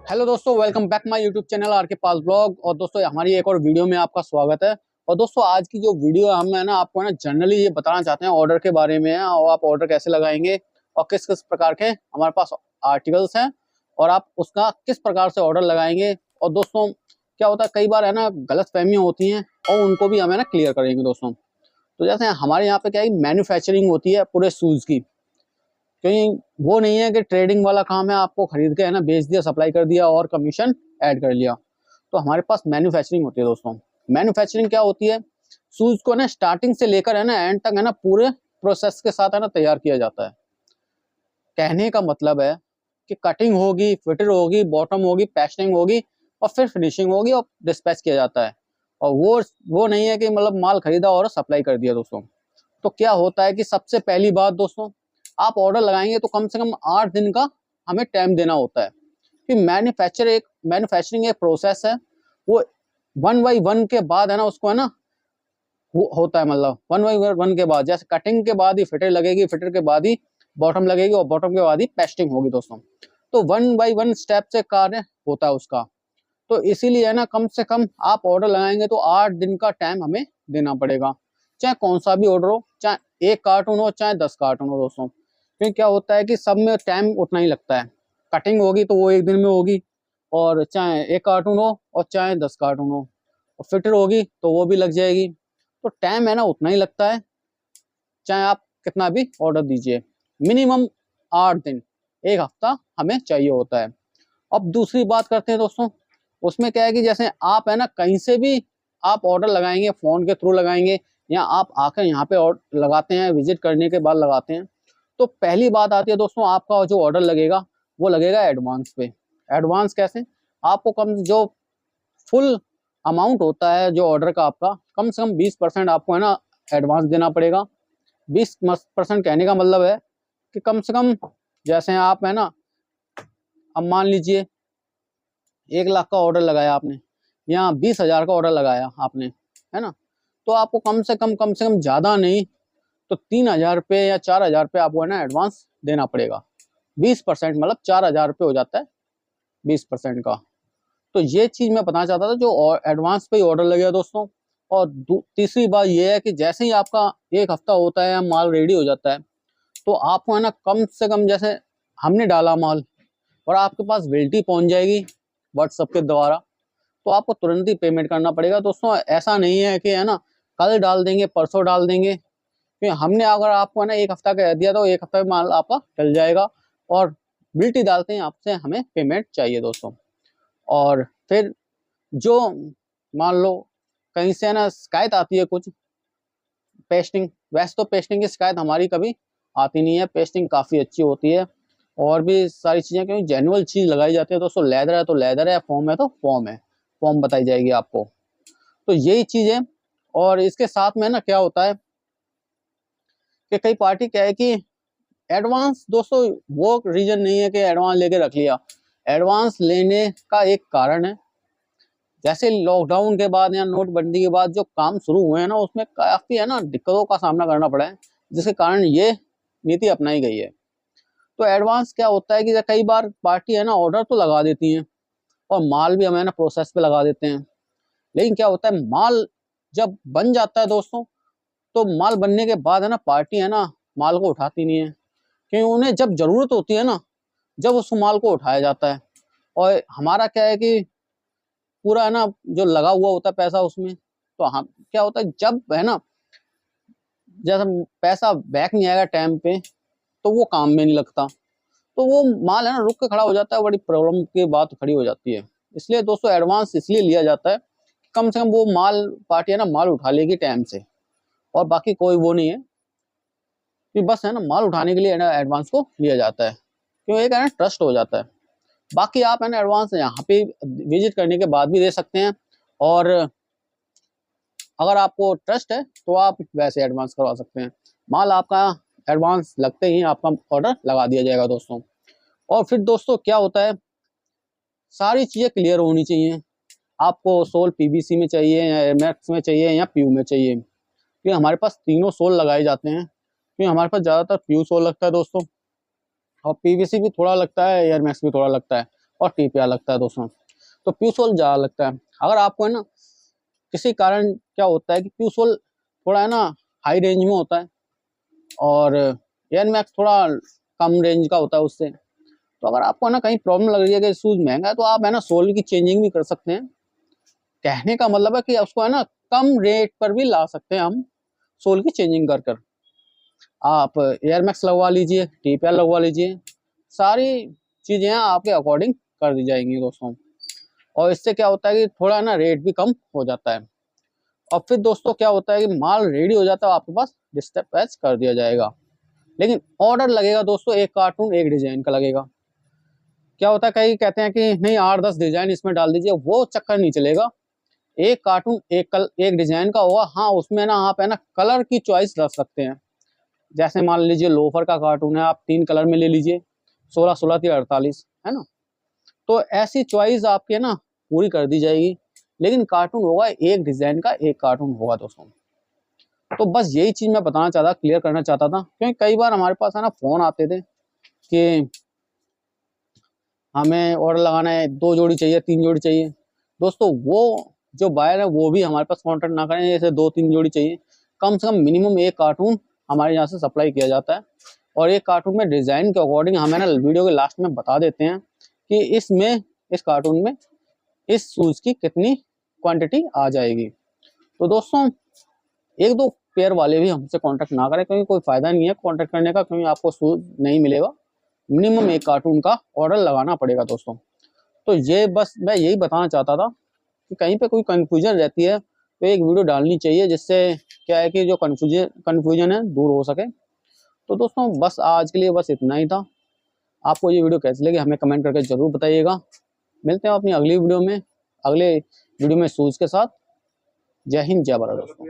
Hello दोस्तों, welcome back my YouTube channel are के पास blog. और दोस्तों हमारी एक और वीडियो में आपका स्वागत है। और दोस्तों आज की जो वीडियो है हम है ना आपको ना जनरली ये बताना चाहते हैं ऑर्डर के बारे में है, और आप ऑर्डर कैसे लगाएंगे और किस किस प्रकार के हमारे पास आर्टिकल्स हैं और आप उसका किस प्रकार से ऑर्डर लगाएंगे। और दोस्तों क्या होता है, कई बार है ना गलत फहमियाँ होती हैं और उनको भी हमें ना क्लियर करेंगे दोस्तों। तो जैसे हमारे यहाँ पे क्या है, मैन्युफैक्चरिंग होती है पूरे शूज़ की। कहीं वो नहीं है कि ट्रेडिंग वाला काम है, आपको खरीद के है ना बेच दिया, सप्लाई कर दिया और कमीशन ऐड कर लिया। तो हमारे पास मैन्युफैक्चरिंग होती है दोस्तों। मैन्युफैक्चरिंग क्या होती है, शूज को ना स्टार्टिंग से लेकर है ना एंड तक है ना पूरे प्रोसेस के साथ है ना तैयार किया जाता है। कहने का मतलब है कि कटिंग होगी, फिटर होगी, बॉटम होगी, पैचनिंग होगी और फिर फिनिशिंग होगी और डिस्पैच किया जाता है। और वो नहीं है कि मतलब माल खरीदा और सप्लाई कर दिया दोस्तों। तो क्या होता है कि सबसे पहली बात दोस्तों, आप ऑर्डर लगाएंगे तो कम से कम 8 दिन का हमें टाइम देना होता है। कि मैन्युफैक्चरिंग एक प्रोसेस है, वो 1 बाई 1 के बाद है ना उसको है ना होता है, मतलब 1 बाई 1 के बाद, जैसे कटिंग के बाद ही फिटर लगेगी, फिटर के बाद ही बॉटम लगेगी और बॉटम के बाद ही पेस्टिंग होगी दोस्तों। तो 1 बाई 1 स्टेप से कार्य होता है उसका। तो इसीलिए है ना कम से कम आप ऑर्डर लगाएंगे तो 8 दिन का टाइम हमें देना पड़ेगा, चाहे कौन सा भी ऑर्डर हो, चाहे 1 कार्टून हो चाहे 10 कार्टून हो दोस्तों। क्योंकि क्या होता है कि सब में टाइम उतना ही लगता है। कटिंग होगी तो वो 1 दिन में होगी, और चाहे 1 कार्टून हो और चाहे 10 कार्टून हो, और फिटर होगी तो वो भी लग जाएगी। तो टाइम है ना उतना ही लगता है, चाहे आप कितना भी ऑर्डर दीजिए। मिनिमम 8 दिन, 1 हफ्ता हमें चाहिए होता है। अब दूसरी बात करते हैं दोस्तों, उसमें क्या है कि जैसे आप है ना कहीं से भी आप ऑर्डर लगाएंगे, फोन के थ्रू लगाएंगे या आप आकर यहाँ पे ऑर्डर लगाते हैं, विजिट करने के बाद लगाते हैं, तो पहली बात आती है दोस्तों, आपका जो ऑर्डर लगेगा वो लगेगा एडवांस पे। एडवांस कैसे, आपको कम जो फुल अमाउंट होता है जो ऑर्डर का, आपका कम से कम 20% आपको है ना एडवांस देना पड़ेगा। 20% कहने का मतलब है कि कम से कम, जैसे आप है ना, अब मान लीजिए 1 लाख का ऑर्डर लगाया आपने या 20,000 का ऑर्डर लगाया आपने, है ना, तो आपको कम से कम ज्यादा नहीं तो 3,000 रुपये या 4,000 रुपये आपको है ना एडवांस देना पड़ेगा। 20% मतलब 4,000 रुपये हो जाता है 20% का। तो ये चीज मैं बताना चाहता था, जो एडवांस पे ही ऑर्डर लगेगा दोस्तों। और तीसरी बात ये है कि जैसे ही आपका 1 हफ्ता होता है, माल रेडी हो जाता है, तो आपको है ना कम से कम, जैसे हमने डाला माल और आपके पास वेल्टी पहुंच जाएगी व्हाट्सएप के द्वारा, तो आपको तुरंत ही पेमेंट करना पड़ेगा दोस्तों। ऐसा नहीं है कि है ना कल डाल देंगे परसों डाल देंगे, क्योंकि हमने अगर आपको है ना 1 हफ्ता कह दिया तो 1 हफ्ता में माल आपका चल जाएगा। और बिल्टी डालते हैं आपसे हमें पेमेंट चाहिए दोस्तों। और फिर जो मान लो कहीं से है ना शिकायत आती है कुछ पेस्टिंग, वैसे तो पेस्टिंग की शिकायत हमारी कभी आती नहीं है, पेस्टिंग काफ़ी अच्छी होती है। और भी सारी चीज़ें, क्योंकि जेन्युइन चीज़ लगाई जाती है दोस्तों। लेदर है तो लेदर है, फॉर्म है तो फॉर्म है, फॉर्म बताई जाएगी आपको। तो यही चीज़ है। और इसके साथ में ना क्या होता है कि कई पार्टी क्या है कि एडवांस, दोस्तों वो रीजन नहीं है कि एडवांस लेके रख लिया। एडवांस लेने का एक कारण है, जैसे लॉकडाउन के बाद या नोटबंदी के बाद जो काम शुरू हुए हैं ना, उसमें काफी है ना दिक्कतों का सामना करना पड़ा है, जिसके कारण ये नीति अपनाई गई है। तो एडवांस क्या होता है कि कई बार पार्टी है ना ऑर्डर तो लगा देती है और माल भी हमें ना प्रोसेस पे लगा देते हैं, लेकिन क्या होता है माल जब बन जाता है दोस्तों, तो माल बनने के बाद है ना पार्टी है ना माल को उठाती नहीं है, क्योंकि उन्हें जब जरूरत होती है ना, जब उस माल को उठाया जाता है। और हमारा क्या है कि पूरा है ना जो लगा हुआ होता है पैसा उसमें, तो हम क्या होता है जब है ना जैसे पैसा बैक नहीं आएगा टाइम पे, तो वो काम में नहीं लगता, तो वो माल है ना रुक के खड़ा हो जाता है, बड़ी प्रॉब्लम की बात खड़ी हो जाती है। इसलिए दोस्तों एडवांस इसलिए लिया जाता है, कम से कम वो माल पार्टी है ना माल उठा लेगी टाइम से। और बाकी कोई वो नहीं है कि बस है ना माल उठाने के लिए है ना एडवांस को लिया जाता है, क्यों एक है ना ट्रस्ट हो जाता है। बाकी आप है ना एडवांस यहाँ पे विजिट करने के बाद भी दे सकते हैं, और अगर आपको ट्रस्ट है तो आप वैसे एडवांस करवा सकते हैं। माल आपका एडवांस लगते ही आपका ऑर्डर लगा दिया जाएगा दोस्तों। और फिर दोस्तों क्या होता है, सारी चीज़ें क्लियर होनी चाहिए। आपको सोल पीवीसी में चाहिए या एयरमैक्स में चाहिए या पीयू में चाहिए, क्योंकि हमारे पास तीनों सोल लगाए जाते हैं। क्योंकि हमारे पास ज़्यादातर पीयू सोल लगता है दोस्तों, और पीवीसी भी थोड़ा लगता है, एयरमैक्स भी थोड़ा लगता है। और TPR लगता है दोस्तों। तो फ्यूज होल ज़्यादा लगता है। अगर आपको है ना किसी कारण क्या होता है कि फ्यूज होल थोड़ा है ना हाई रेंज में होता है और एयर मैक्स थोड़ा कम रेंज का होता है उससे, तो अगर आपको ना कहीं प्रॉब्लम लग रही है कि शूज महंगा है, तो आप है ना सोल की चेंजिंग भी कर सकते हैं। कहने का मतलब है कि उसको है ना कम रेट पर भी ला सकते हैं हम सोल की चेंजिंग कर कर। आप एयर मैक्स लगवा लीजिए, TPR लगवा लीजिए, सारी चीजें आपके अकॉर्डिंग कर दी जाएंगी दोस्तों। और इससे क्या होता है कि थोड़ा ना रेट भी कम हो जाता है। और फिर दोस्तों क्या होता है कि माल रेडी हो जाता है, आपके पास डिस्पैच कर दिया जाएगा। लेकिन ऑर्डर लगेगा दोस्तों, एक कार्टून एक डिजाइन का लगेगा। क्या होता है कई कहते हैं कि नहीं 8-10 डिजाइन इसमें डाल दीजिए, वो चक्कर नहीं चलेगा। एक कार्टून एक डिजाइन का होगा। हाँ उसमें ना आप है ना कलर की चॉइस रख सकते हैं। जैसे मान लीजिए लोफर का कार्टून है, आप 3 कलर में ले लीजिए, 16, 16, 3, 48 है ना। तो ऐसी चॉइस आपकी है ना पूरी कर दी जाएगी। लेकिन कार्टून होगा एक डिजाइन का, एक कार्टून होगा दोस्तों। तो बस यही चीज मैं बताना चाहता, क्लियर करना चाहता था, क्योंकि कई बार हमारे पास है ना फोन आते थे कि हमें ऑर्डर लगाना है, 2 जोड़ी चाहिए, 3 जोड़ी चाहिए। दोस्तों वो जो बायर है वो भी हमारे पास कॉन्टेक्ट ना करें, जैसे 2-3 जोड़ी चाहिए, कम से कम मिनिमम एक कार्टून हमारे यहाँ से सप्लाई किया जाता है। और एक कार्टून में डिजाइन के अकॉर्डिंग हमें ना वीडियो के लास्ट में बता देते हैं कि इसमें इस कार्टून में इस शूज की कितनी क्वांटिटी आ जाएगी। तो दोस्तों 1-2 पेयर वाले भी हमसे कांटेक्ट ना करें, क्योंकि कोई फायदा नहीं है कांटेक्ट करने का, क्योंकि आपको शूज नहीं मिलेगा। मिनिमम एक कार्टून का ऑर्डर लगाना पड़ेगा दोस्तों। तो ये बस मैं यही बताना चाहता था कि कहीं पे कोई कंफ्यूजन रहती है तो एक वीडियो डालनी चाहिए, जिससे क्या है कि जो कंफ्यूजन है दूर हो सके। तो दोस्तों बस आज के लिए बस इतना ही था। आपको ये वीडियो कैसी लगी हमें कमेंट करके जरूर बताइएगा। मिलते हैं अपनी अगली वीडियो में, अगले वीडियो में शूज के साथ। जय हिंद, जय भारत दोस्तों।